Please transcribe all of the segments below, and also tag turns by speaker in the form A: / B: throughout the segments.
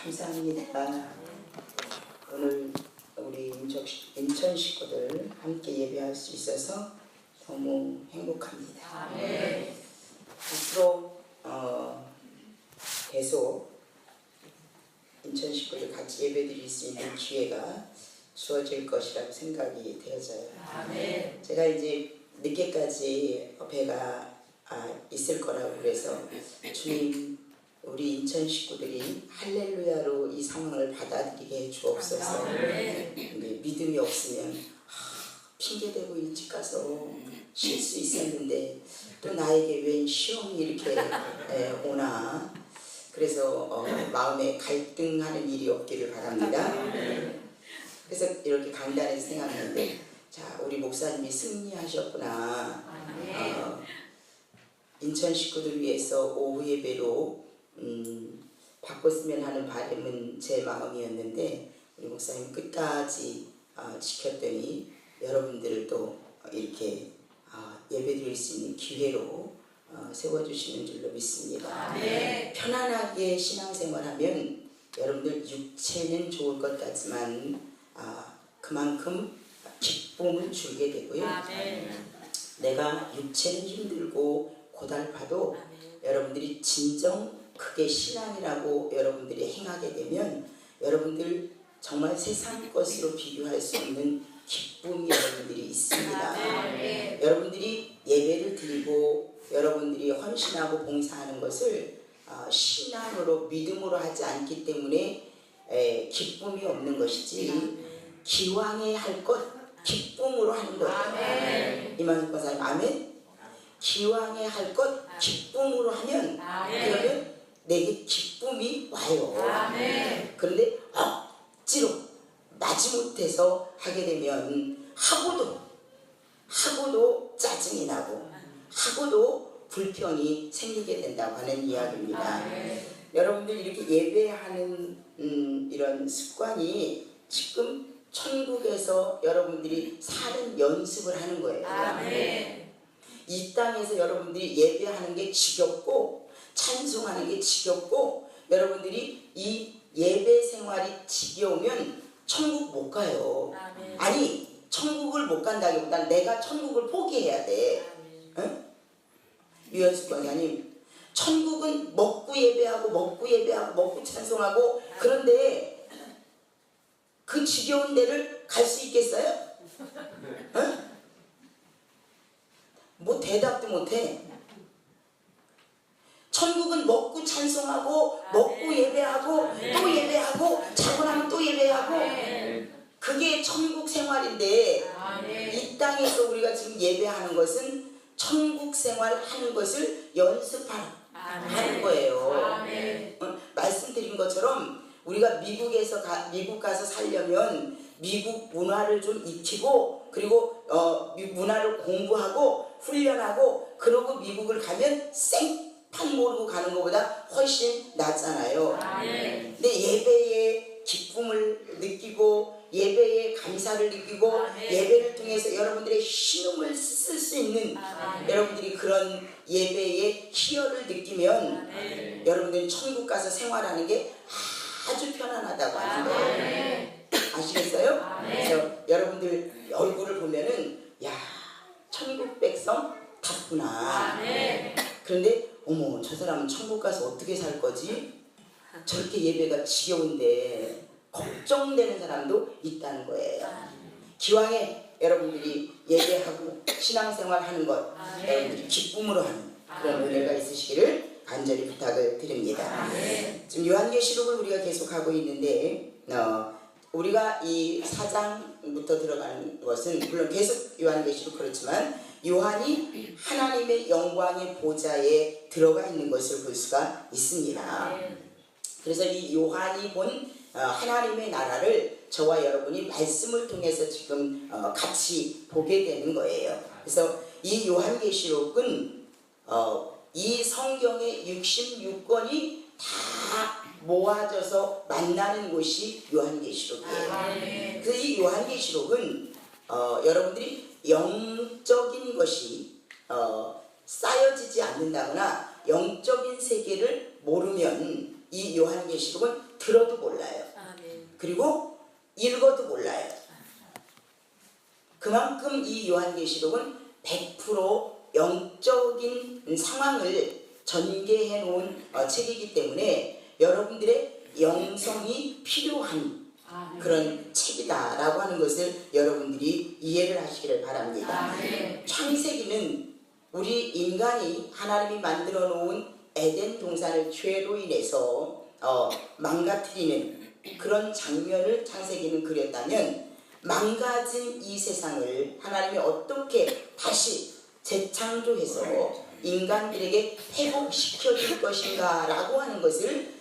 A: 감사합니다. 오늘 우리 인천 식구들 함께 예배할 수 있어서 너무 행복합니다. 앞으로 계속 인천 식구들 같이 예배드릴 수 있는 기회가 주어질 것이라고 생각이 되어져요. 제가 이제 늦게까지 배가 있을 거라고 그래서 주님, 우리 인천 식구들이 할렐루야로 이 상황을 받아들이게 해 주옵소서. 근데 믿음이 없으면 핑계대고 일찍 가서 쉴 수 있었는데 또 나에게 웬 시험이 이렇게 오나. 그래서 마음에 갈등하는 일이 없기를 바랍니다. 그래서 이렇게 강단에서 생각하는데, 자, 우리 목사님이 승리하셨구나. 인천 식구들 위해서 오후 예배로 바꿨으면 하는 바람은 제 마음이었는데, 우리 목사님 끝까지 지켰더니 여러분들을 또 이렇게 예배드릴 수 있는 기회로 세워주시는 줄로 믿습니다. 편안하게 신앙생활하면 여러분들 육체는 좋을 것 같지만 그만큼 기쁨은 줄게 되고요. 내가 육체는 힘들고 고달파도 여러분들이 진정 그게 신앙이라고 여러분들이 행하게 되면 여러분들 정말 세상 것으로 비교할 수 없는 기쁨이 여러분들이 있습니다. 여러분들이 예배를 드리고 여러분들이 헌신하고 봉사하는 것을 신앙으로 믿음으로 하지 않기 때문에 기쁨이 없는 것이지, 기왕에 할 것 기쁨으로 하는 거예요. 이만희 권사님 아멘. 기왕에 할 것 기쁨으로 하면 그러면 내게 기쁨이 와요. 그런데 억지로 마지못해서 하게 되면 하고도 짜증이 나고 하고도 불평이 생기게 된다고 하는 이야기입니다. 여러분들 이렇게 예배하는 이런 습관이 지금 천국에서 여러분들이 사는 연습을 하는 거예요. 이 땅에서 여러분들이 예배하는 게 지겹고 찬송하는 게 지겹고 여러분들이 이 예배 생활이 지겨우면 천국 못 가요. 아니, 천국을 못 간다기보다 내가 천국을 포기해야 돼. 응? 유현숙 권사님, 천국은 먹고 예배하고 먹고 찬송하고, 그런데 그 지겨운 데를 갈 수 있겠어요? 응? 뭐 대답도 못해. 천국은 먹고 찬송하고 먹고 예배하고 또 예배하고 자고 나면 또 예배하고, 그게 천국 생활인데 이 땅에서 우리가 지금 예배하는 것은 천국 생활 하는 것을 연습하는 거예요. 말씀드린 것처럼 우리가 미국 가서 살려면 미국 문화를 좀 익히고, 그리고 문화를 공부하고 훈련하고, 그러고 미국을 가면 생판 모르고 가는 것보다 훨씬 낫잖아요. 근데 예배의 기쁨을 느끼고 예배의 감사를 느끼고 예배를 통해서 여러분들의 신음을 쓸 수 있는 여러분들이 그런 예배의 희열을 느끼면 여러분들이 천국 가서 생활하는 게 아주 편안하다고 하는 거예요. 아시겠어요? 그래서 여러분들 얼굴을 보면은, 야, 천국 백성 답구나. 그런데 어머, 저 사람은 천국 가서 어떻게 살 거지? 저렇게 예배가 지겨운데 걱정되는 사람도 있다는 거예요. 기왕에 여러분들이 예배하고 신앙생활 하는 것, 여러분들이 기쁨으로 하는 그런 은혜가 있으시기를 간절히 부탁을 드립니다. 지금 요한계시록을 우리가 계속하고 있는데, 우리가 이 4장부터 들어가는 것은 물론 계속 요한계시록 그렇지만 요한이 하나님의 영광의 보좌에 들어가 있는 것을 볼 수가 있습니다. 그래서 이 요한이 본 하나님의 나라를 저와 여러분이 말씀을 통해서 지금 같이 보게 되는 거예요. 그래서 이 요한계시록은 이 성경의 66권이 다 모아져서 만나는 곳이 요한계시록이에요. 그래서 이 요한계시록은 여러분들이 영적인 것이 쌓여지지 않는다거나 영적인 세계를 모르면 이 요한계시록은 들어도 몰라요. 그리고 읽어도 몰라요. 그만큼 이 요한계시록은 100% 영적인 상황을 전개해 놓은 책이기 때문에 여러분들의 영성이 필요한 그런 책이다라고 하는 것을 여러분들이 이해를 하시기를 바랍니다. 창세기는 우리 인간이 하나님이 만들어 놓은 에덴 동산을 죄로 인해서 망가뜨리는 그런 장면을 창세기는 그렸다면, 망가진 이 세상을 하나님이 어떻게 다시 재창조해서 인간들에게 회복시켜 줄 것인가 라고 하는 것을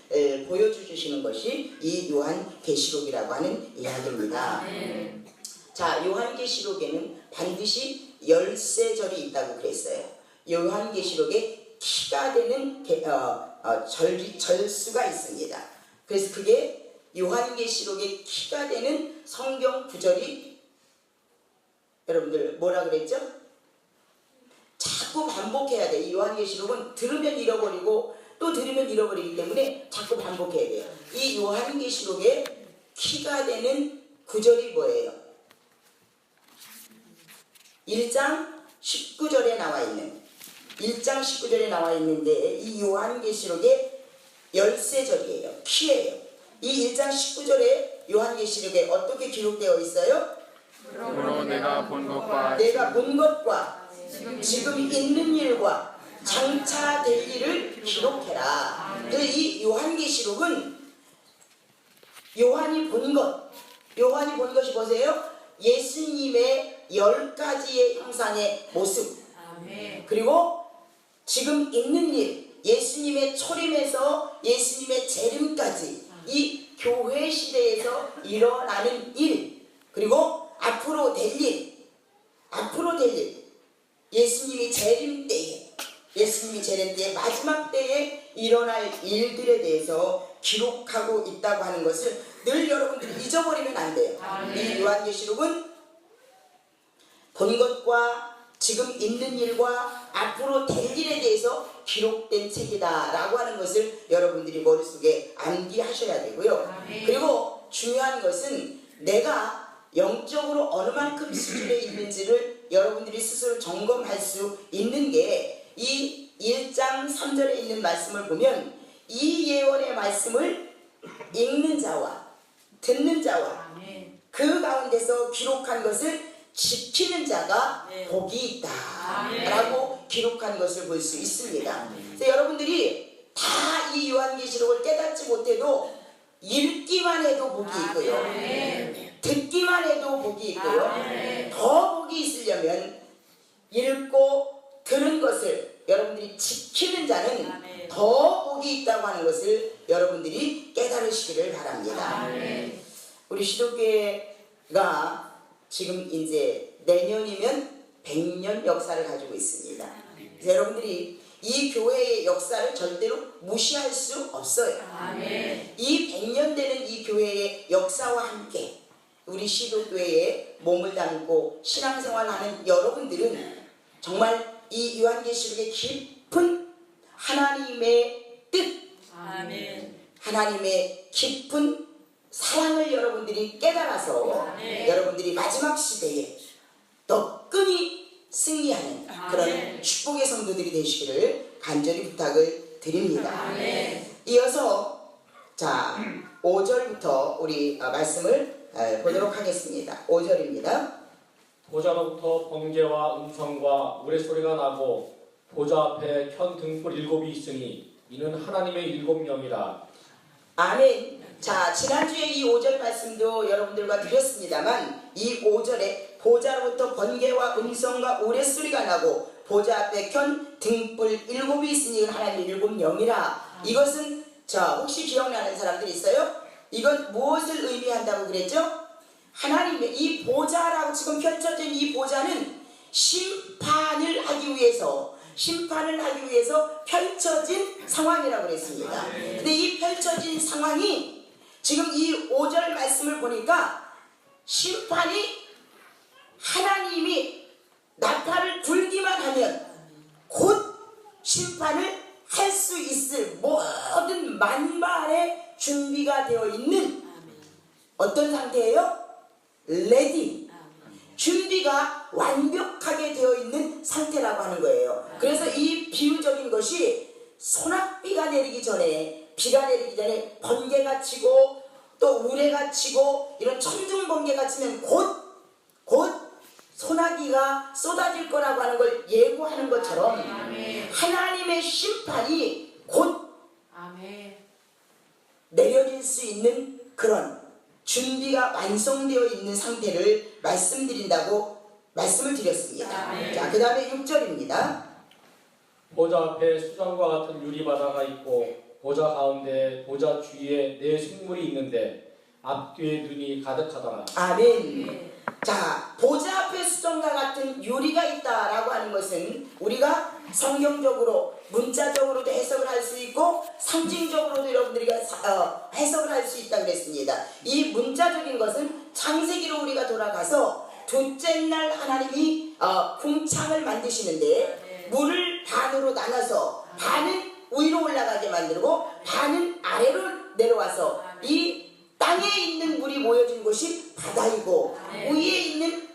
A: 보여주시는 것이 이 요한계시록이라고 하는 이야기입니다. 자, 요한계시록에는 반드시 열쇠절이 있다고 그랬어요. 요한계시록에 키가 되는 절수가 있습니다. 그래서 그게 요한계시록의 키가 되는 성경 구절이 여러분들 뭐라 그랬죠? 자꾸 반복해야 돼. 이 요한계시록은 들으면 잃어버리고 또 들으면 잃어버리기 때문에 자꾸 반복해야 돼요. 이 요한계시록의 키가 되는 구절이 뭐예요? 1장 19절에 나와 있는 1장 19절에 나와 있는데, 이 요한계시록의 열쇠절이에요. 키예요. 이 1장 19절에 요한계시록에 어떻게 기록되어 있어요?
B: 그러므로 내가 본 것과
A: 지금 있는 일과 장차 될 일을 기록해라. 이 요한계시록은 요한이 본 것이 보세요. 예수님의 10가지의 형상의 모습, 그리고 지금 있는 일, 예수님의 초림에서 예수님의 재림까지 이 교회 시대에서 일어나는 일, 그리고 앞으로 될 일, 예수님이 재림 때에 마지막 때에 일어날 일들에 대해서 기록하고 있다고 하는 것을 늘 여러분들이 잊어버리면 안 돼요. 이 요한계시록은 본 것과 지금 있는 일과 앞으로 될 일에 대해서 기록된 책이다 라고 하는 것을 여러분들이 머릿속에 암기하셔야 되고요. 그리고 중요한 것은 내가 영적으로 어느 만큼 수준에 있는지를 여러분들이 스스로 점검할 수 있는 게, 이 1장 3절에 있는 말씀을 보면 이 예언의 말씀을 읽는 자와 듣는 자와 그 가운데서 기록한 것을 지키는 자가 복이 있다 라고 기록한 것을 볼 수 있습니다. 그래서 여러분들이 다 이 요한계시록을 깨닫지 못해도 읽기만 해도 복이 있고요, 듣기만 해도 복이 있고요, 더 복이 있으려면 읽고 들은 것을 여러분들이 지키는 자는 더 복이 있다고 하는 것을 여러분들이 깨달으시기를 바랍니다. 우리 시도교회가 지금 이제 내년이면 100년 역사를 가지고 있습니다. 그래서 여러분들이 이 교회의 역사를 절대로 무시할 수 없어요. 이 100년 되는 이 교회의 역사와 함께 우리 시도교회에 몸을 담고 신앙생활하는 여러분들은 정말 이 요한계시록의 깊은 하나님의 뜻, 하나님의 깊은 사랑을 여러분들이 깨달아서 여러분들이 마지막 시대에 더 끈히 승리하는 그런 축복의 성도들이 되시기를 간절히 부탁을 드립니다. 이어서 자 5절부터 우리 말씀을 보도록 하겠습니다. 5절입니다.
C: 보좌로부터 번개와 음성과 우레소리가 나고 보좌 앞에 현 등불 7이 있으니 이는 하나님의 7명이라.
A: 아멘. 자, 지난주에 이 5절 말씀도 여러분들과 드렸습니다만, 이 5절에 보좌로부터 번개와 음성과 우레소리가 나고 보좌 앞에 켠 등불 7이 있으니 이건 하나님의 7명이라. 이것은 자, 혹시 기억나는 사람들 있어요? 이건 무엇을 의미한다고 그랬죠? 하나님의 이 보좌라고 지금 펼쳐진 이 보좌는 심판을 하기 위해서 펼쳐진 상황이라고 그랬습니다. 근데 이 펼쳐진 상황이 지금 이 5절 말씀을 보니까 심판이 하나님이 나팔을 불기만 하면 곧 심판을 할 수 있을 모든 만반의 준비가 되어 있는 어떤 상태예요? 레디. 준비가 완벽하게 되어 있는 상태라고 하는 거예요. 그래서 이 비유적인 것이 소낙비가 내리기 전에, 비가 내리기 전에 번개가 치고 또 우레가 치고 이런 천둥 번개가 치면 곧 소나기가 쏟아질 거라고 하는 걸 예고하는 것처럼 하나님의 심판이 곧 내려질 수 있는 그런 준비가 완성되어 있는 상태를 말씀드린다고 말씀을 드렸습니다. 자, 그 다음에 6절입니다.
C: 보좌 앞에 수정과 같은 유리바다가 있고 보좌 가운데 보좌 주위에 네 생물이 있는데 앞뒤에 눈이 가득하더라.
A: 아멘. 자, 보좌 앞에 수정과 같은 유리가 있다라고 하는 것은 우리가 성경적으로 문자적으로도 해석을 할 수 있고 상징적으로도 여러분들이 해석을 할 수 있다고 그랬습니다. 이 문자적인 것은 창세기로 우리가 돌아가서 둘째 날 하나님이 궁창을 만드시는데 물을 반으로 나눠서 반은 위로 올라가게 만들고 반은 아래로 내려와서 이 땅에 있는 물이 모여진 곳이 바다이고 위에 있는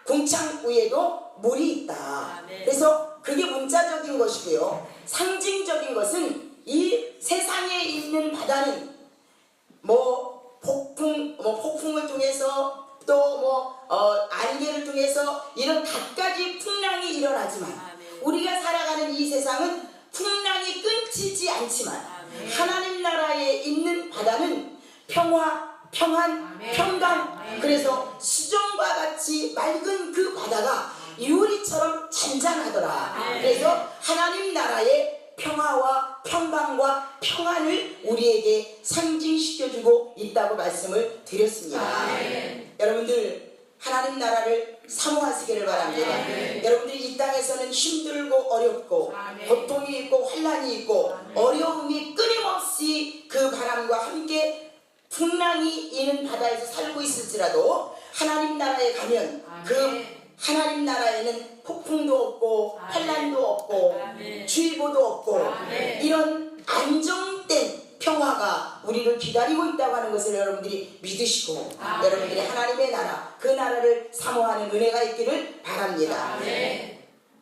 A: 궁창 위에도 물이 있다. 그래서 그게 문자적인 것이고요. 상징적인 것은 이 세상에 있는 바다는 폭풍을 통해서 또 안개를 통해서 이런 갖가지 풍랑이 일어나지만 우리가 살아가는 이 세상은 풍랑이 끊이지 않지만 하나님 나라에 있는 바다는 평안, 평강. 그래서 수정과 같이 맑은 그 바다가 유리처럼 잔잔하더라. 그래서 하나님 나라의 평화와 평강과 평안을 우리에게 상징시켜주고 있다고 말씀을 드렸습니다. 여러분들 하나님 나라를 사모하시기를 바랍니다. 여러분들이 이 땅에서는 힘들고 어렵고 고통이 있고 환난이 있고 어려움이 끊임없이 그 바람과 함께 풍랑이 이는 바다에서 살고 있을지라도 하나님 나라에 가면 그 하나님 나라에는 폭풍도 없고 환난도 없고 주의보도 없고 이런 안정된 평화가 우리를 기다리고 있다고 하는 것을 여러분들이 믿으시고 여러분들이 하나님의 나라 그 나라를 사모하는 은혜가 있기를 바랍니다.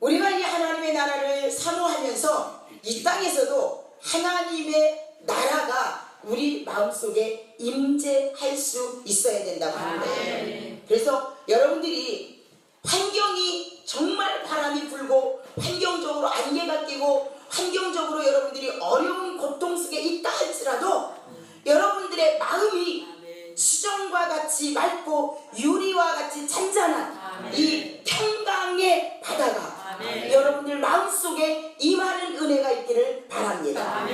A: 우리가 이 하나님의 나라를 사모하면서 이 땅에서도 하나님의 나라가 우리 마음속에 임재할 수 있어야 된다고 하는 거예요. 그래서 여러분들이 환경이 정말 바람이 불고 환경적으로 안개가 끼고 환경적으로 여러분들이 어려운 고통 속에 있다 할지라도 여러분들의 마음이 수정과 같이 맑고 유리와 같이 잔잔한 이 평강의 바다가 여러분들 마음속에 임하는 은혜가 있기를 바랍니다.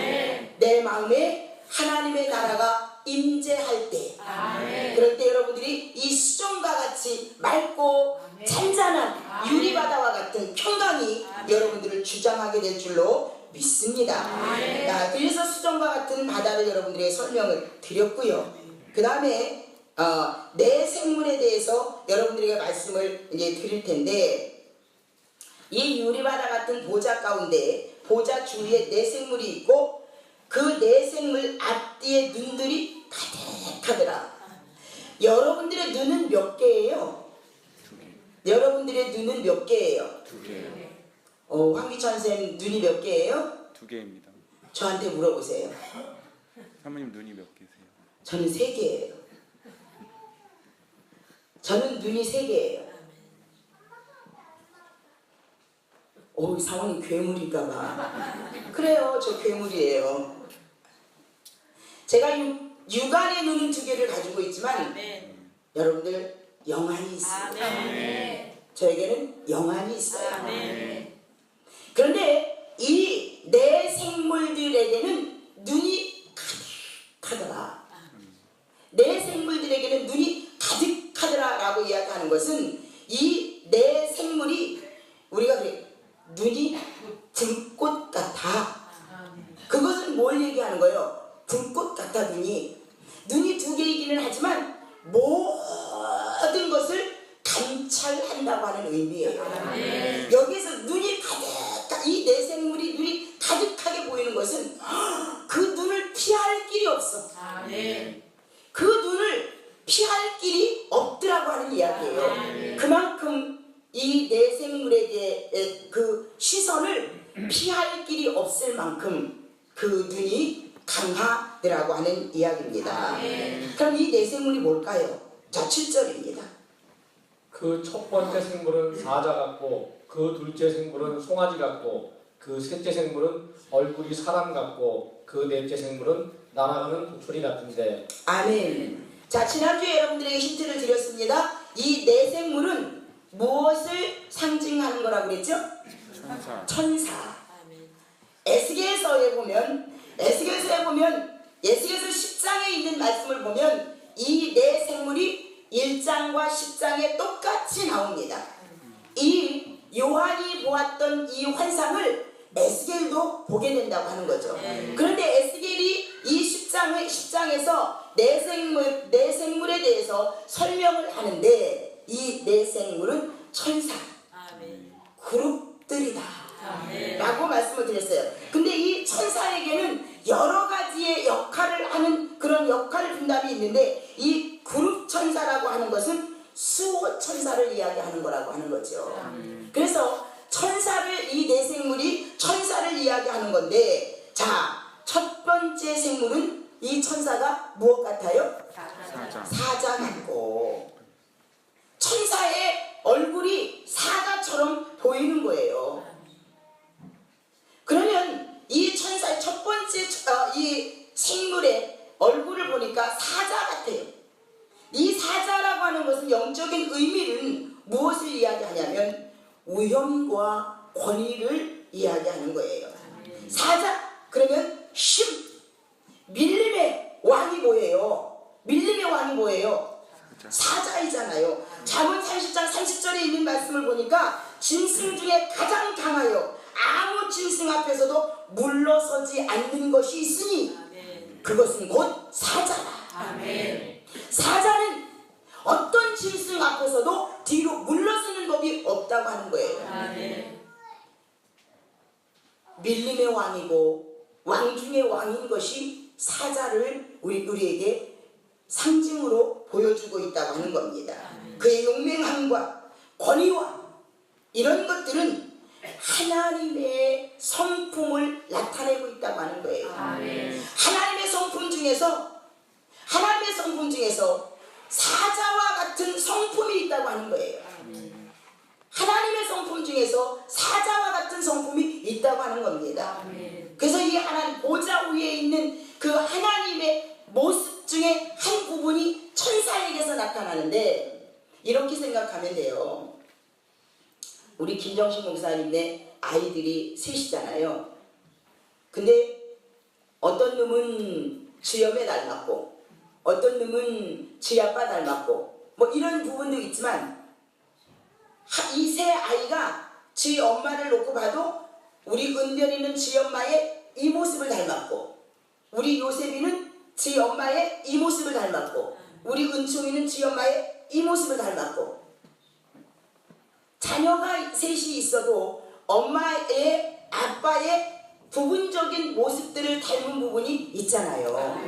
A: 내 마음에 하나님의 나라가 임재할 때 그럴 때 여러분들이 이 수정과 같이 맑고 잔잔한 유리바다와 같은 평강이 여러분들을 주장하게 될 줄로 믿습니다. 그래서 수정과 같은 바다를 여러분들에게 설명을 드렸고요. 그 다음에 내 생물에 대해서 여러분들에게 말씀을 이제 드릴 텐데 이 유리바다 같은 보좌 가운데 보좌 주위에 내 생물이 있고 그 내 생물 앞뒤에 눈들이 가득하더라. 여러분들의 눈은 몇 개예요? 여러분들의 눈은 몇 개예요?
B: 2개요.
A: 황기천 선생님 눈이 몇 개예요?
B: 2개입니다.
A: 저한테 물어보세요.
B: 사모님 눈이 몇 개세요?
A: 저는 3개예요. 저는 눈이 3개예요. 사모님 괴물인가봐. 그래요, 저 괴물이에요. 제가 육안의 눈은 2개를 가지고 있지만 여러분들 영안이 있습니다. 저에게는 영안이 있어요. 그런데 이 내 생물들에게는 눈이 가득하더라. 내 생물들에게는 눈이 가득하더라 라고 이야기하는 것은 이 내 생물이 우리가 그래 눈이 불꽃 같아. 그것은 뭘 얘기하는 거예요? 불꽃 같아. 눈이 2개이기는 하지만 모든 것을 감찰한다고 하는 의미예요. 여기서 눈이 가득 이 내 생물이 눈이 가득 가득하게 보이는 것은 그 눈을 피할 길이 없어. 그 눈을 피할 길이 없더라고 하는 이야기예요. 그만큼 이 내생물에게 그 시선을 피할 길이 없을 만큼 그 눈이 강하더라고 하는 이야기입니다. 그럼 이 내생물이 뭘까요? 자, 7절입니다.
C: 그 첫 번째 생물은 사자 같고 그 둘째 생물은 송아지 같고 그 셋째 생물은 얼굴이 사람 같고 그 넷째 생물은 날아가는 독수리 같은데.
A: 아멘. 자, 지난주에 여러분들에게 힌트를 드렸습니다. 이 내생물은 무엇을 상징하는 거라고 그랬죠?
B: 천사.
A: 천사. 에스겔서에 보면 에스겔서 10장에 있는 말씀을 보면 이 네 생물이 1장과 10장에 똑같이 나옵니다. 이 요한이 보았던 이 환상을 에스겔도 보게 된다고 하는 거죠. 그런데 에스겔이 이 10장에서 네 생물에 대해서 설명을 하는데 이 네 생물은 천사, 그룹들이다 라고 말씀을 드렸어요. 근데 이 천사에게는 여러 가지의 역할을 하는 그런 역할 분담이 있는데 이 그룹 천사라고 하는 것은 수호 천사를 이야기하는 거라고 하는 거죠. 그래서 이 네 생물이 천사를 이야기하는 건데, 자, 첫 번째 생물은 이 천사가 무엇 같아요? 사자 같고, 천사의 얼굴이 사자처럼 보이는 거예요. 그러면 이 천사의 첫 번째 이 생물의 얼굴을 보니까 사자 같아요. 이 사자라고 하는 것은 영적인 의미는 무엇을 이야기하냐면 위엄과 권위를 이야기하는 거예요. 사자, 그러면 힘, 밀림의 왕이 뭐예요? 밀림의 왕이 뭐예요? 사자이잖아요. 잠언 30장 30절에 있는 말씀을 보니까 짐승 중에 가장 강하여 아무 짐승 앞에서도 물러서지 않는 것이 있으니 그것은 곧 사자라. 사자는 어떤 짐승 앞에서도 뒤로 물러서는 법이 없다고 하는 거예요. 밀림의 왕이고 왕 중의 왕인 것이 사자를 우리에게 상징으로 보여주고 있다고 하는 겁니다. 그의 용맹함과 권위와 이런 것들은 하나님의 성품을 나타내고 있다고 하는 거예요. 하나님의 성품 중에서 사자와 같은 성품이 있다고 하는 거예요. 하나님의 성품 중에서 사자와 같은 성품이 있다고 하는 겁니다. 그래서 이 하나님 보좌 위에 있는 그 하나님의 모습 중에 한 부분이 천사에게서 나타나는데, 이렇게 생각하면 돼요. 우리 김정신 목사님의 아이들이 셋이잖아요. 근데 어떤 놈은 주염에 닮았고 어떤 놈은 지 아빠 닮았고 뭐 이런 부분도 있지만, 이 세 아이가 지 엄마를 놓고 봐도 우리 은별이는 지 엄마의 이 모습을 닮았고, 우리 요셉이는 지 엄마의 이 모습을 닮았고, 우리 은총이는 지 엄마의 이 모습을 닮았고, 자녀가 셋이 있어도 엄마의 아빠의 부분적인 모습들을 닮은 부분이 있잖아요.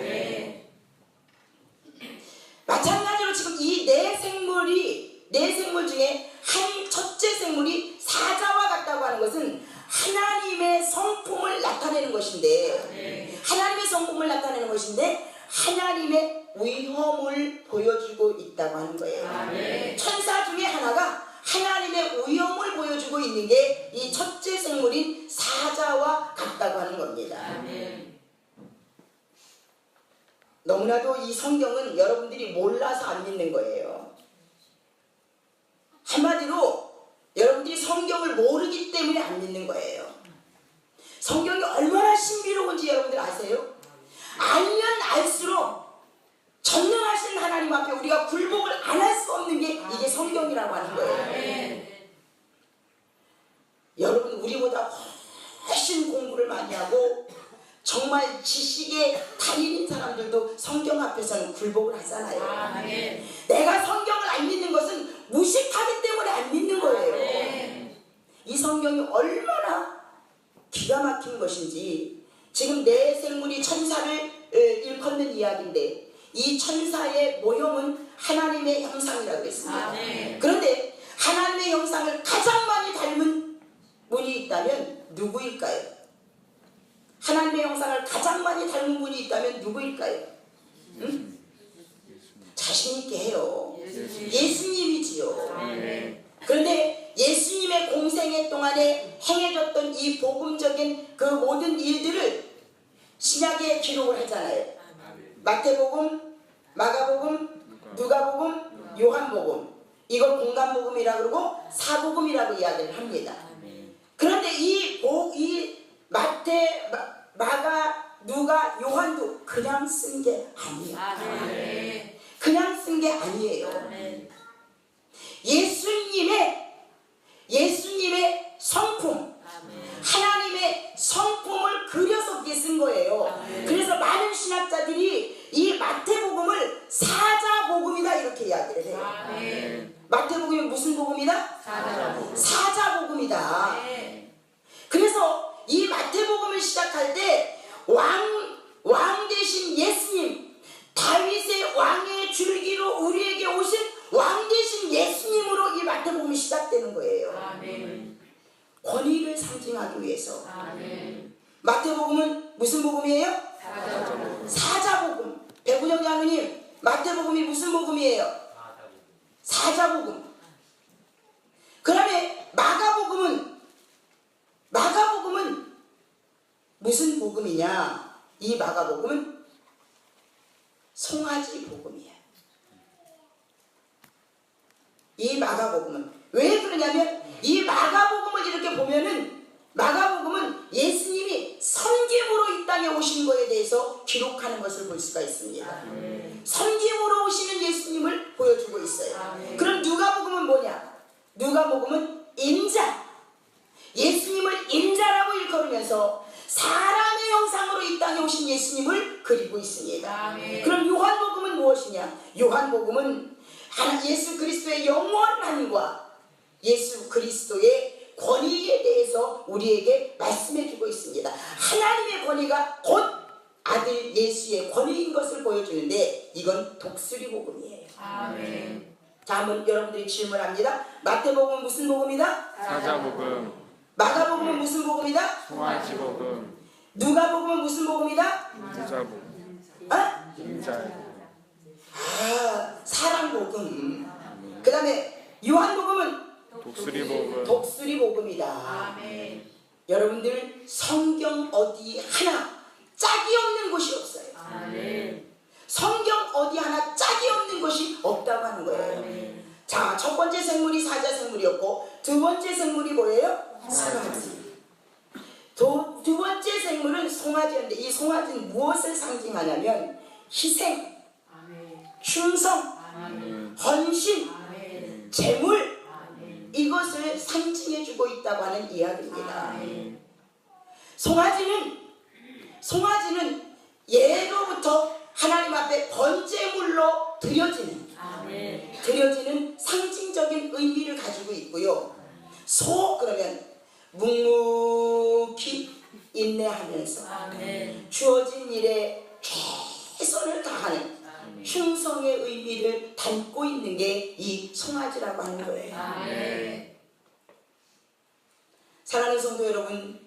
A: 마찬가지로 지금 이 네 생물 중에 한 첫째 생물이 사자와 같다고 하는 것은 하나님의 성품을 나타내는 것인데, 하나님의 위엄을 보여주고 있다고 하는 거예요. 천사 중에 하나가 하나님의 위엄을 보여주고 있는 게 이 첫째 생물인 사자와 같다고 하는 겁니다. 너무나도 이 성경은 여러분들이 몰라서 안 믿는 거예요. 한마디로 여러분들이 성경을 모르기 때문에 안 믿는 거예요. 성경이 얼마나 신비로운지 여러분들 아세요? 알면 알수록 전능하신 하나님 앞에 우리가 굴복을 안 할 수 없는 게 이게 성경이라고 하는 거예요. 여러분, 우리보다 훨씬 공부를 많이 하고 정말 지식의 달인인 사람들도 성경 앞에서는 굴복을 하잖아요. 내가 성경을 안 믿는 것은 무식하기 때문에 안 믿는 거예요. 이 성경이 얼마나 기가 막힌 것인지 지금 내 생물이 천사를 일컫는 이야기인데 이 천사의 모형은 하나님의 형상이라고 했습니다. 그런데 하나님의 형상을 가장 많이 닮은 분이 있다면 누구일까요? 하나님의 형상을 가장 많이 닮은 분이 있다면 누구일까요? 응? 자신 있게 해요. 예수님이지요. 그런데 예수님의 공생애 동안에 행해졌던 이 복음적인 그 모든 일들을 신약에 기록을 하잖아요. 마태복음, 마가복음, 누가복음, 요한복음. 이걸 공간복음이라고 그러고 사복음이라고 이야기를 합니다. 그런데 이 마태, 마가, 누가, 요한도 그냥 쓴 게 아니에요. 그냥 쓴 게 아니에요. 예수님의 성품, 하나님의 성품을 그려서 쓴 거예요. 그래서 많은 신학자들이 이 마태복음을 사자복음이다 이렇게 이야기를 해요. 마태복음이 무슨 복음이다? 사자복음이다. 그래서 이 마태복음을 시작할 때 왕 대신 예수님, 다윗의 왕의 줄기로 우리에게 오신 왕 대신 예수님으로 이 마태복음이 시작되는 거예요. 권위를 상징하기 위해서. 마태복음은 무슨 복음이에요? 사자복음. 배구정 장로님, 마태복음이 무슨 복음이에요? 사자복음. 그다음에 마가복음은 무슨 복음이냐? 이 마가복음은 송아지 복음이에요. 이 마가복음은 왜 그러냐면 이 마가복음을 이렇게 보면은 마가복음은 예수님이 선김으로 이 땅에 오신 거에 대해서 기록하는 것을 볼 수가 있습니다. 선김으로 오시는 예수님을 보여주고 있어요. 그럼 누가복음은 뭐냐? 누가복음은 인자, 예수님을 인자라고 일컬으면서 사람의 형상으로 이 땅에 오신 예수님을 그리고 있습니다. 그럼 요한복음은 무엇이냐? 요한복음은 예수 그리스도의 영원함과 예수 그리스도의 권위에 대해서 우리에게 말씀해주고 있습니다. 하나님의 권위가 곧 아들 예수의 권위인 것을 보여주는데 이건 독수리 복음이에요. 자, 한번 여러분들이 질문합니다. 마태복음은 무슨 복음이다?
B: 사자복음.
A: 마가복음은 무슨 복음이다?
B: 송아지복음.
A: 누가복음은 무슨 복음이다?
B: 인자복음.
A: 어? 사랑복음. 그 다음에 요한복음은
B: 독수리복음.
A: 독수리복음이다. 여러분들 성경 어디 하나 짝이 없는 곳이 없어요. 성경 어디 하나 짝이 없는 것이 없다고 하는 거예요. 자, 첫 번째 생물이 사자 생물이었고 두 번째 생물이 뭐예요? 송아지. 두 번째 생물은 송아지인데 이 송아지는 무엇을 상징하냐면 희생, 충성, 헌신, 재물, 이것을 상징해주고 있다고 하는 이야기입니다. 송아지는 예로부터 하나님 앞에 번제물로 드려지는 상징적인 의미를 가지고 있고요. 그러면 묵묵히 인내하면서 주어진 일에 최선을 다하는 충성의 의미를 담고 있는 게 이 송아지라고 하는 거예요. 사랑하는 성도 여러분,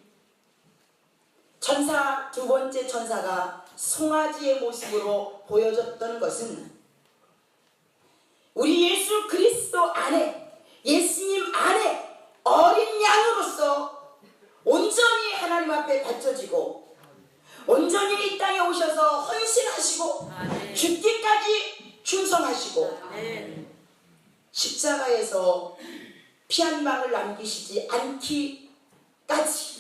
A: 두 번째 천사가 송아지의 모습으로 보여줬던 것은 우리 예수 그리스도 안에, 예수님 안에 어린 양으로서 온전히 하나님 앞에 바쳐지고 온전히 이 땅에 오셔서 헌신하시고 죽기까지 충성하시고 십자가에서 피 한 방울 남기시지 않기까지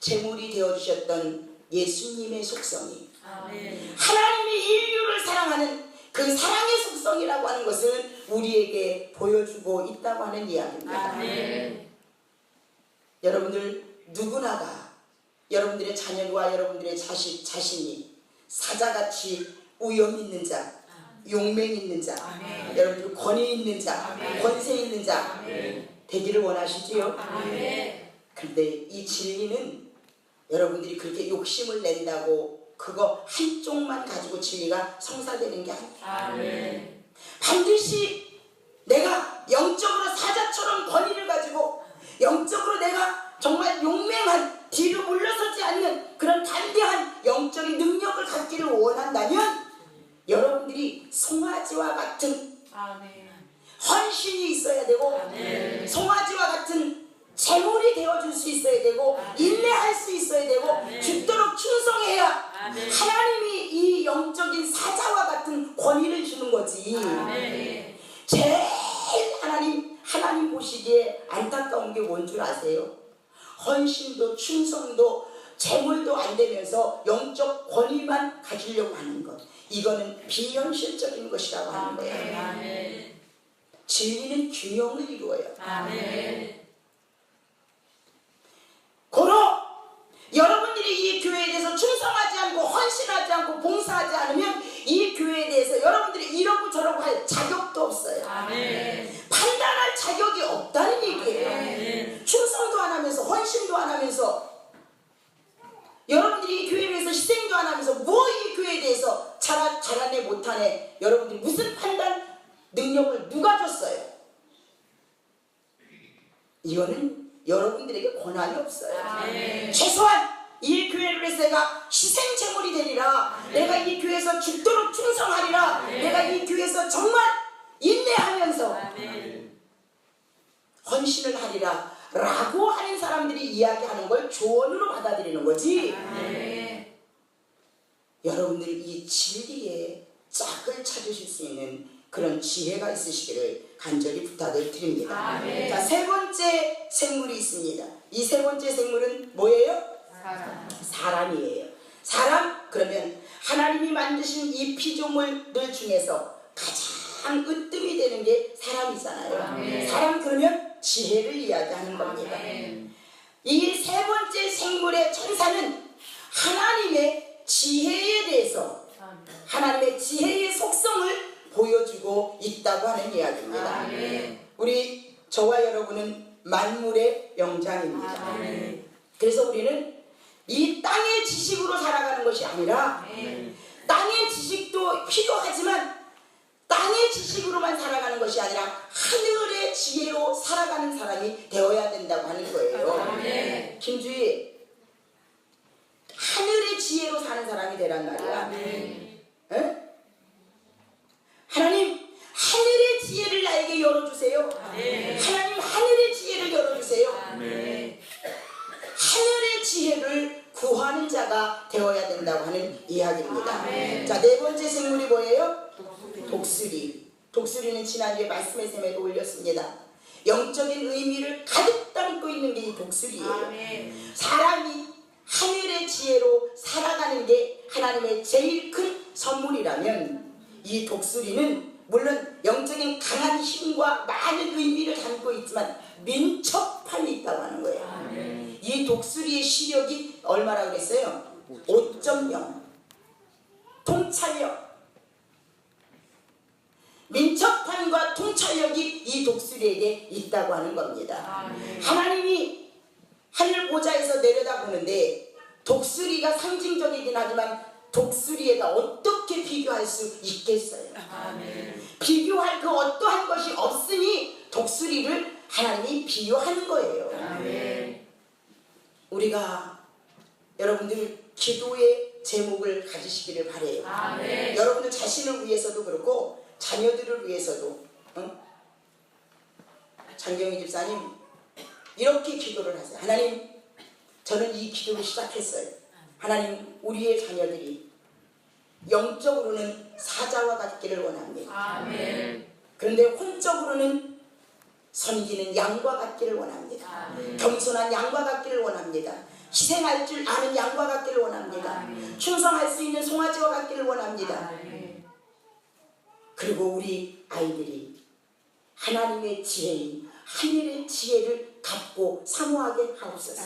A: 제물이 되어주셨던 예수님의 속성이 하나님이 인류를 사랑하는 그 사랑의 속성이라고 하는 것을 우리에게 보여주고 있다고 하는 이야기입니다. 여러분들 누구나가 여러분들의 자녀와 여러분들의 자신이 사자같이 우연 있는 자, 용맹 있는 자, 여러분들 권위 있는 자, 권세 있는 자 되기를 원하시지요? 그런데 이 진리는 여러분들이 그렇게 욕심을 낸다고 그거 한쪽만 가지고 진리가 성사되는 게 아니에요. 반드시 내가 영적으로 사자처럼 권위를 가지고 영적으로 내가 정말 용맹한 뒤로 물러서지 않는 그런 담대한 영적인 능력을 갖기를 원한다면 여러분들이 송아지와 같은 헌신이 있어야 되고 송아지와 같은 제물이 되어줄 수 있어야 되고 인내할 수 있어야 되고 죽도록 충성해야 하나님이 이 영적인 사자와 같은 권위를 주는 거지. 제일 하나님 보시기에 안타까운 게 뭔 줄 아세요? 헌신도 충성도 제물도 안 되면서 영적 권위만 가지려고 하는 것. 이거는 비현실적인 것이라고 하는 거예요. 진리는 균형을 이루어요. 고로 여러분들이 이 교회에 대해서 충성하지 않고 헌신하지 않고 봉사하지 않으면 이 교회에 대해서 여러분들이 이러고 저러고 할 자격도 없어요. 판단할 자격이 없다는 얘기예요. 충성도 안 하면서 헌신도 안 하면서 여러분들이 이 교회에 대해서 희생도 안 하면서 뭐 이 교회에 대해서 잘하네 못하네 여러분들이 무슨 판단 능력을 누가 줬어요? 이거는 여러분들에게 권한이 없어요. 최소한 이 교회를 위해서 내가 희생제물이 되리라, 내가 이 교회에서 죽도록 충성하리라, 내가 이 교회에서 정말 인내하면서 헌신을 하리라 라고 하는 사람들이 이야기하는 걸 조언으로 받아들이는 거지. 여러분들 이 진리의 짝을 찾으실 수 있는 그런 지혜가 있으시기를 간절히 부탁을 드립니다. 자, 세 번째 생물이 있습니다. 이 세 번째 생물은 뭐예요? 사람이에요. 사람, 그러면 하나님이 만드신 이 피조물들 중에서 가장 으뜸이 되는 게 사람이잖아요. 사람 그러면 지혜를 이야기하는 겁니다. 이 세 번째 생물의 천사는 하나님의 지혜에 대해서 하나님의 지혜의 속성을 보여주고 있다고 하는 이야기입니다. 우리 저와 여러분은 만물의 영장입니다. 그래서 우리는 이 땅의 지식으로 살아가는 것이 아니라 땅의 지식도 필요하지만 땅의 지식으로만 살아가는 것이 아니라 하늘의 지혜로 살아가는 사람이 되어야 된다고 하는 거예요. 김주희, 하늘의 지혜로 사는 사람이 되란 말이야. 응? 하나님, 하늘의 지혜를 나에게 열어주세요. 하나님, 하늘의 지혜를 열어주세요. 하늘의 지혜를 구하는 자가 되어야 된다고 하는 이야기입니다. 자, 네 번째 생물이 뭐예요? 독수리. 독수리는 지난주에 말씀의 셈에도 올렸습니다. 영적인 의미를 가득 담고 있는 게 이 독수리예요. 사람이 하늘의 지혜로 살아가는 게 하나님의 제일 큰 선물이라면 이 독수리는 물론 영적인 강한 힘과 많은 의미를 담고 있지만 민첩함이 있다고 하는 거예요. 이 독수리의 시력이 얼마라고 그랬어요? 5.0. 통찰력. 민첩함과 통찰력이 이 독수리에게 있다고 하는 겁니다. 하나님이 하늘 보좌에서 내려다보는데 독수리가 상징적이긴 하지만 독수리에다 어떻게 비교할 수 있겠어요? 비교할 그 어떠한 것이 없으니 독수리를 하나님이 비유하는 거예요. 우리가 여러분들 기도의 제목을 가지시기를 바래요. 여러분들 자신을 위해서도 그렇고 자녀들을 위해서도. 장경희 집사님 이렇게 기도를 하세요. 하나님, 저는 이 기도를 시작했어요. 하나님, 우리의 자녀들이 영적으로는 사자와 같기를 원합니다. 그런데 혼적으로는 섬기는 양과 같기를 원합니다. 겸손한 양과 같기를 원합니다. 희생할 줄 아는 양과 같기를 원합니다. 충성할 수 있는 송아지와 같기를 원합니다. 그리고 우리 아이들이 하나님의 지혜인 하늘의 지혜를 갖고 사모하게 하옵소서.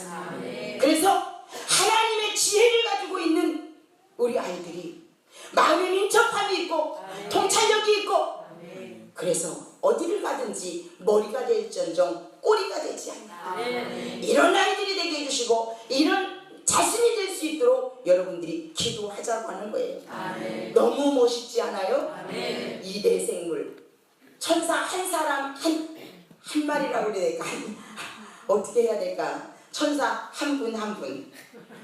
A: 그래서 하나님의 지혜를 가지고 있는 우리 아이들이 마음에 민첩함이 있고 통찰력이 있고 그래서 어디를 가든지 머리가 될지언정 꼬리가 되지 않는 이런 아이들이 되게 해주시고 이런 자신이 될 수 있도록 여러분들이 기도하자고 하는 거예요.
D: 아멘.
A: 너무 멋있지 않아요?
D: 아멘.
A: 이 네 생물 천사 한 사람 한 마리라고 그래야 될까? 어떻게 해야 될까? 천사 한 분 한 분,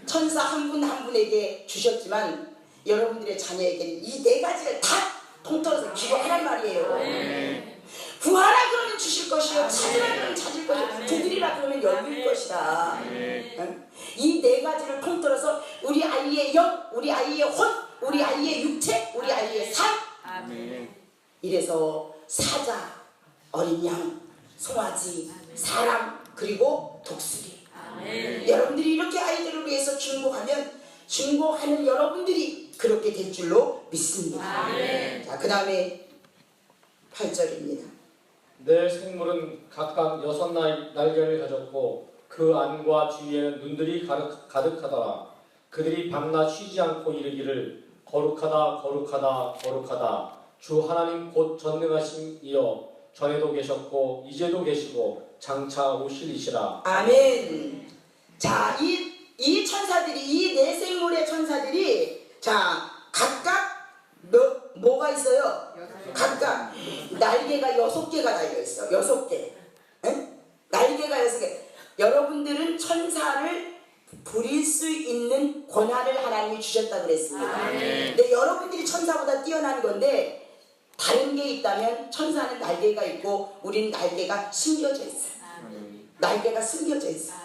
A: 천사 한 분 한 분에게 주셨지만 여러분들의 자녀에게는 이 네 가지를 다 통틀어서 기도하란 말이에요. 구하라 그러면 주실 것이요, 찾으라 그러면 찾을 것이요, 두드리라 그러면 열릴 것이다. 이 네 가지를 통틀어서 우리 아이의 영, 우리 아이의 혼, 우리 아이의 육체, 우리 아이의 삶. 이래서 사자, 어린 양, 송아지, 사람, 그리고 독수리. 여러분들이 이렇게 아이들을 위해서 중보하면 중보하는 여러분들이 그렇게 될 줄로 믿습니다. 자, 그 다음에 8절입니다.
C: 내 생물은 각각 6 날개를 가졌고 그 안과 주위에는 눈들이 가득하더라. 그들이 밤낮 쉬지 않고 이르기를 거룩하다 거룩하다 거룩하다 주 하나님 곧 전능하신 이여 전에도 계셨고 이제도 계시고 장차 오실 이시라.
A: 아멘. 자, 이 천사들이, 이 네 생물의 천사들이, 자, 각각 뭐가 있어요? 각각 날개가 6개가 달려있어. 6개. 날개가 6개. 여러분들은 천사를 부릴 수 있는 권한을 하나님이 주셨다고 그랬습니다. 근데 여러분들이 천사보다 뛰어난 건데, 다른 게 있다면 천사는 날개가 있고 우리는 날개가 숨겨져 있어요. 날개가 숨겨져 있어요.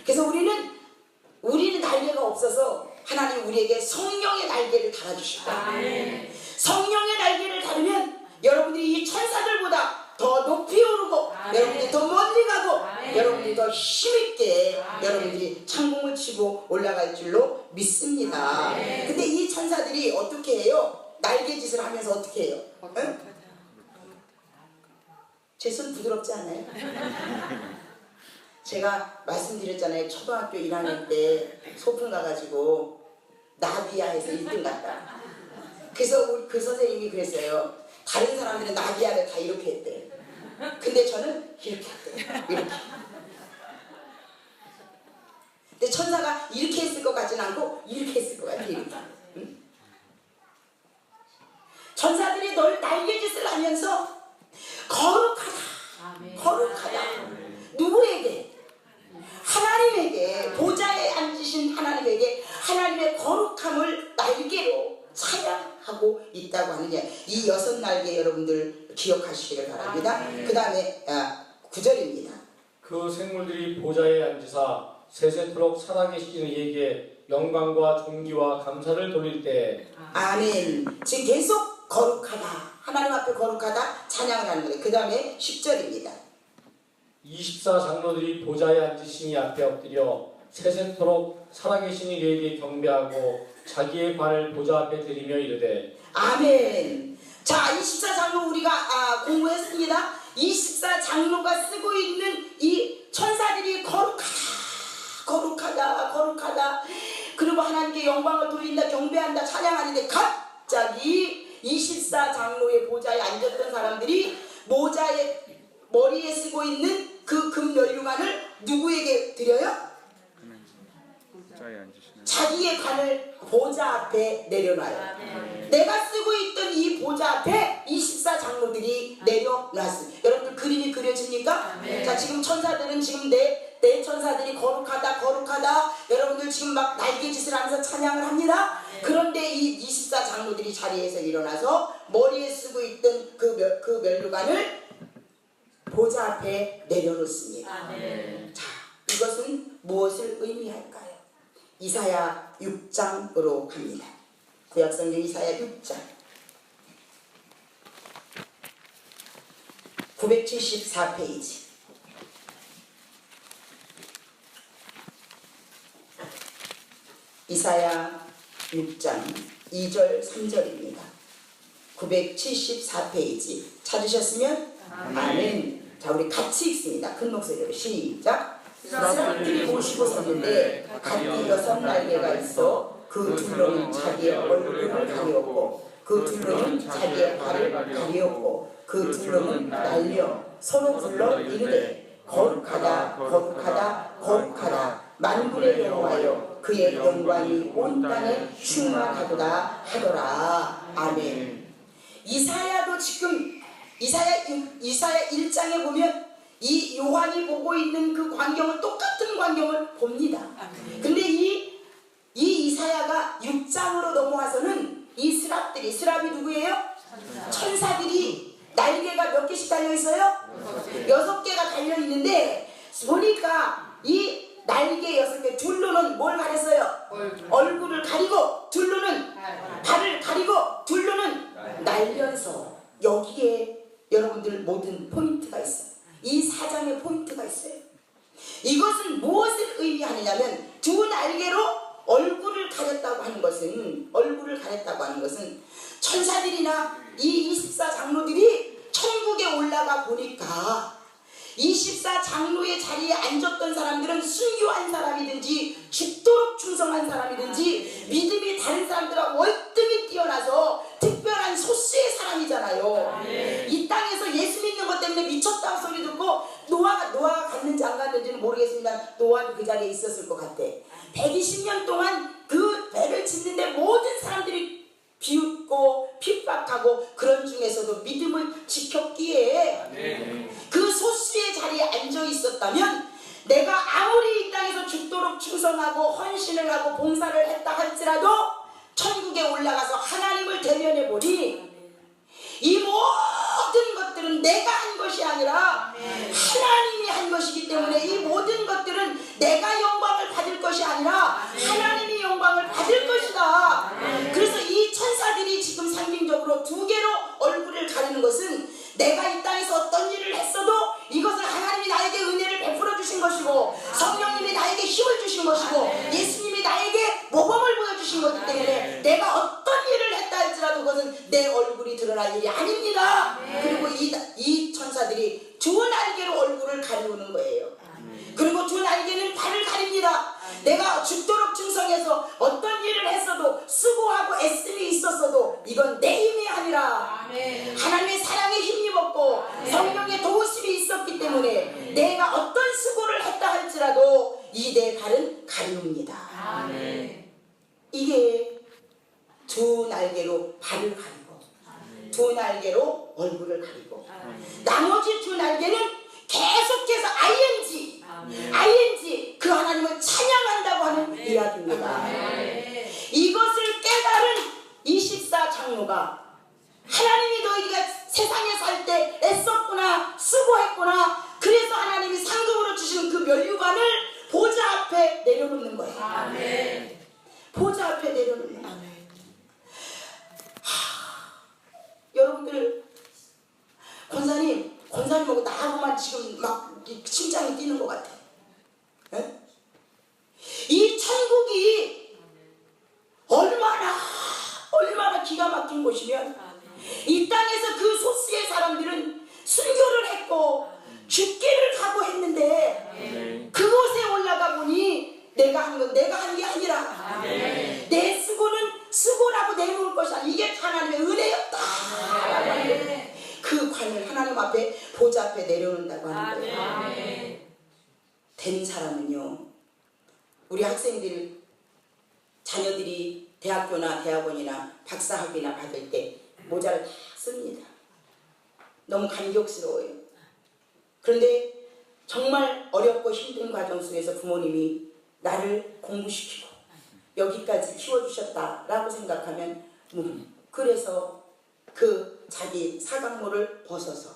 A: 그래서 우리는 날개가 없어서 하나님 우리에게 성령의 날개를 달아주실 거예요. 성령의 날개를 달으면 여러분들이 이 천사들보다 더 높이 오르고 여러분들이 더 멀리 가고 여러분들이 더 힘있게 여러분들이 창공을 치고 올라갈 줄로 믿습니다. 근데 이 천사들이 어떻게 해요? 날개짓을 하면서 어떻게 해요? 응? 제 손 부드럽지 않아요? 제가 말씀드렸잖아요. 초등학교 1학년 때 소풍 가가지고 나비야에서 1등 갔다. 그래서 그 선생님이 그랬어요. 다른 사람들은 나비야를 다 이렇게 했대. 근데 저는 이렇게 했대요. 이렇게. 근데 천사가 이렇게 했을 것 같지는 않고 이렇게 했을 것 같아요. 이렇게. 응? 천사들이 널 날개짓을 하면서 거룩하다. 거룩하다. 누구에게? 하나님에게, 보좌에 앉으신 하나님에게 하나님의 거룩함을 날개로 찬양하고 있다고 하느냐. 이 6 날개 여러분들 기억하시기를 바랍니다. 그 다음에 9절입니다.
C: 그 생물들이 보좌에 앉으사 세세토록 살아계신 이에게 영광과 존귀와 감사를 돌릴 때.
A: 아멘. 지금 계속 거룩하다, 하나님 앞에 거룩하다 찬양을 하는 거예요. 그 다음에 10절입니다.
C: 24 장로들이 보좌에 앉으신 이 앞에 엎드려 세세토록 살아계신 이에게 경배하고 자기의 발을 보좌 앞에 들이며 이르되. 아멘.
A: 자, 24 장로 우리가 공부했습니다. 24 장로가 쓰고 있는 이 천사들이 거룩하다. 그리고 하나님께 영광을 돌린다, 경배한다, 찬양하는데 갑자기 24 장로의 보좌에 앉았던 사람들이 모자에 머리에 쓰고 있는 그 금면류관을 누구에게 드려요? 자기의 관을 보좌 앞에 내려놔요. 내가 쓰고 있던 이 보좌 앞에 24 장로들이 내려놨어요. 여러분들 그림이 그려집니까? 자, 지금 천사들은 지금 내 천사들이 거룩하다. 여러분들 지금 막 날개짓을 하면서 찬양을 합니다. 그런데 이 24 장로들이 자리에서 일어나서 머리에 쓰고 있던 그 면류관을 보좌 앞에 내려놓습니다. 자, 이것은 무엇을 의미할까요? 이사야 6장으로 갑니다. 구약성경 이사야 6장 974페이지. 이사야 6장 2절 3절입니다. 974페이지 찾으셨으면 아멘. 자, 우리 같이 읽습니다. 큰 목소리로 시작. 사람들이 모시고 섰는데 각기 6 날개가 있어 그 둘로는 자기의 얼굴을 가리었고 그 둘로는 자기의 발을 가리었고 그 둘로는 날려 서로 불러 이르되 거룩하다 만군의 여호와여 그의 영광이 온 땅에 충만하도다 하더라. 아멘. 이사야도 지금 이사야 1장에 보면 이 요한이 보고 있는 그 광경을 똑같은 광경을 봅니다. 근데 이 이사야가 6장으로 넘어와서는 이 스랍이 누구예요? 천사들이 날개가 몇 개씩 달려 있어요? 6개가 달려 있는데 보니까 이 날개 6개 둘로는 뭘 가렸어요? 얼굴을 가리고 둘로는 발을 가리고 둘로는 날면서 여기에 여러분들 모든 포인트가 있어요. 이 4장에 포인트가 있어요. 이것은 무엇을 의미하느냐면 두 날개로 얼굴을 가렸다고 하는 것은 천사들이나 이 24장로들이 천국에 올라가 보니까 24장로의 자리에 앉았던 사람들은 순교한 사람이든지 죽도록 충성한 사람이든지 믿음이 다른 사람들과 월등히 뛰어나서 특별한 소수의 사람이잖아요. 이 땅에서 예수 믿는 것 때문에 미쳤다고 소리 듣고 노아가 갔는지 안 갔는지는 모르겠습니다. 노아도 그 자리에 있었을 것 같아. 120년 동안 그 배를 짓는데 모든 사람들이 비웃고 핍박하고 그런 중에서도 믿음을 지켰기에 그 소수의 자리에 앉아 있었다면 내가 아무리 이 땅에서 죽도록 충성하고 헌신을 하고 봉사를 했다 할지라도 천국에 올라가서 하나님을 대면해 보니 이 모든 것들은 내가 한 것이 아니라 하나님이 한 것이기 때문에 이 모든 것들은 내가 영광을 받을 것이 아니라 하나님이 영광을 받을 것이다. 그래서 이 천사들이 지금 상징적으로 2개로 얼굴을 가리는 것은 내가 이 땅에서 어떤 일을 했어도 이것은 하나님이 나에게 은혜를 베풀어 주신 것이고 성령님이 나에게 힘을 주신 것이고 예수님이 나에게 모범을 보여주신 것이기 때문에 내가 어떤 일을 했다 할지라도 그것은 내 얼굴이 드러날 일이 아닙니다. 그리고 이 천사들이 두 날개로 얼굴을 가리우는 거예요. 그리고 두 날개는 발을 가립니다. 내가 죽도록 충성해서 어떤 일을 했어도 수고하고 애씀이 있었어도 이건 내 힘이 아니라 하나님의 사랑에 힘입었고 성령의 도우심이 있었기 때문에 내가 어떤 수고를 했다 할지라도 이 내 발은 가리웁니다. 이게 두 날개로 발을 가리고 두 날개로 얼굴을 가리고 나머지 두 날개는 계속해서 ING 그 하나님을 찬양한다고 하는 이야기입니다. 이것을 깨달은 24장로가 하나님이 너희가 세상에 살 때 애썼구나 수고했구나 그래서 하나님이 상급으로 주시는 그 면류관을 보좌 앞에 내려놓는 거예요. 보좌 앞에 내려놓는 거예요. 여러분들 권사님하고 나하고만 지금 막 심장이 뛰는 것 같아. 에? 이 천국이 얼마나 기가 막힌 곳이면 이 땅에서 그 소수의 사람들은 순교를 했고 죽기를 각오했는데 그곳에 올라가 보니 내가 한 게 아니라 내 수고는 수고라고 내놓을 것이 아니라 이게 하나님의 은혜였다. 그 관을 하나님 앞에 보좌 앞에 내려놓는다고 하는 거예요. 된 사람은요, 우리 학생들 자녀들이 대학교나 대학원이나 박사학위나 받을 때 모자를 다 씁니다. 너무 감격스러워요. 그런데 정말 어렵고 힘든 과정 속에서 부모님이 나를 공부시키고 여기까지 키워주셨다라고 생각하면 그래서 그 자기 사각모를 벗어서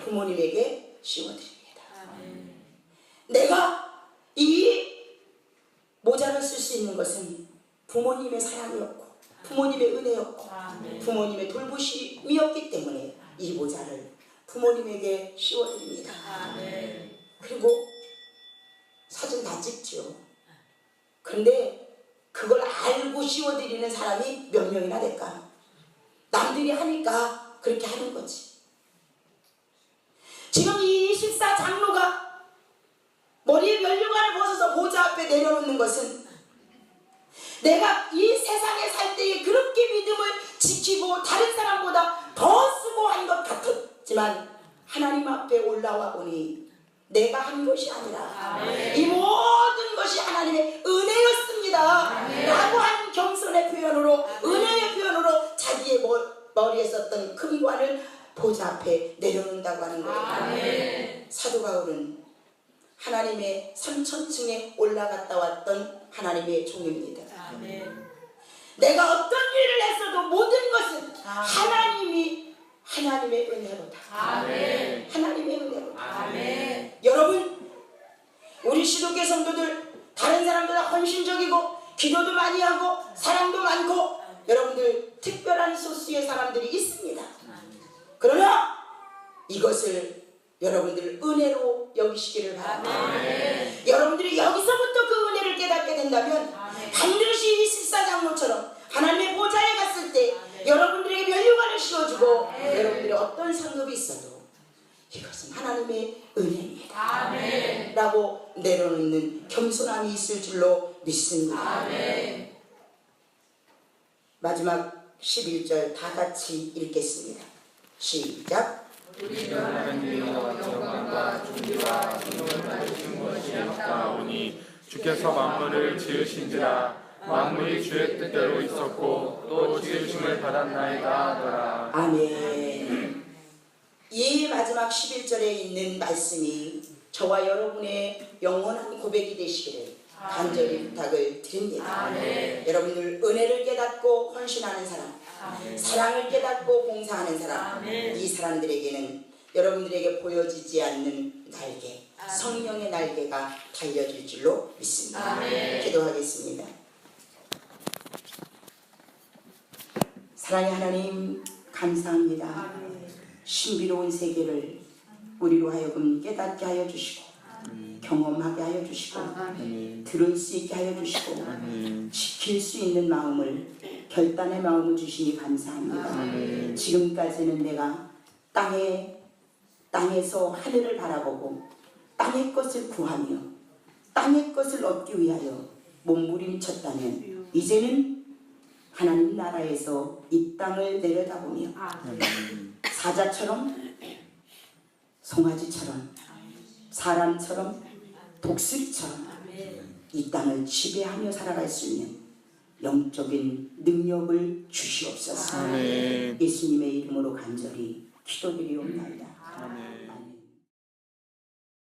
A: 부모님에게 씌워드립니다. 내가 이 모자를 쓸 수 있는 것은 부모님의 사랑이었고 부모님의 은혜였고 부모님의 돌보심이었기 때문에 이 모자를 부모님에게 씌워드립니다. 그리고 사진 다 찍죠. 그런데 그걸 알고 씌워드리는 사람이 몇 명이나 될까요? 남들이 하니까 그렇게 하는 거지. 지금 이 24장로가 머리에 면류관을 벗어서 보좌 앞에 내려놓는 것은 내가 이 세상에 살 때에 그렇게 믿음을 지키고 다른 사람보다 더 수고한 것 같았지만 하나님 앞에 올라와 보니 내가 한 것이 아니라 이 모든 것이 하나님의 은혜였습니다 라고 하는 겸손의 표현으로 은혜의 표현으로 자기의 머리에 썼던 금관을 보좌 앞에 내려놓는다고 하는 거예요. 사도 바울은 하나님의 3천층에 올라갔다 왔던 하나님의 종입니다. 내가 어떤 일을 했어도 모든 것은 하나님의 은혜로다. 하나님의 은혜로다. 여러분, 우리 시독교 성도들 다른 사람보다 헌신적이고 기도도 많이 하고 사랑도 많고 여러분들 특별한 소수의 사람들이 있습니다. 그러나 이것을 여러분들 은혜로 여기시기를 바랍니다. 여러분들이 여기서부터 그 은혜를 깨닫게 된다면 반드시 이 십사장로처럼 하나님의 보좌에 갔을 때 여러분들에게 면류관을 씌워주고 여러분들이 어떤 상급이 있어도 이것은 하나님의 은혜입니다 라고 내려놓는 겸손함이 있을 줄로 믿습니다. 마지막 11절 다 같이 읽겠습니다. 시작.
B: 하나님의 영광과 존귀와 존귀를 받으신 것이 없다오니 주께서 만물을 지으신지라 만물이 주의 뜻대로 있었고 또 지으심을 받았나이다 하더라.
A: 아멘. 이 마지막 11절에 있는 말씀이 저와 여러분의 영원한 고백이 되시기를 간절히 부탁을 드립니다. 여러분들 은혜를 깨닫고 헌신하는 사람, 사랑을 깨닫고 봉사하는 사람, 이 사람들에게는 여러분들에게 보여지지 않는 날개, 성령의 날개가 달려질 줄로 믿습니다. 기도하겠습니다. 사랑의 하나님 감사합니다. 신비로운 세계를 우리로 하여금 깨닫게 하여 주시고 경험하게 하여 주시고 들을 수 있게 하여 주시고 지킬 수 있는 마음을 결단의 마음을 주시니 감사합니다. 지금까지는 내가 땅에서 하늘을 바라보고 땅의 것을 구하며 땅의 것을 얻기 위하여 몸부림쳤다면 이제는 하나님 나라에서 이 땅을 내려다보며 사자처럼 송아지처럼 사람처럼 독수리처럼 이 땅을 지배하며 살아갈 수 있는 영적인 능력을 주시옵소서. 예수님의 이름으로 간절히 기도드리옵나이다. 아멘.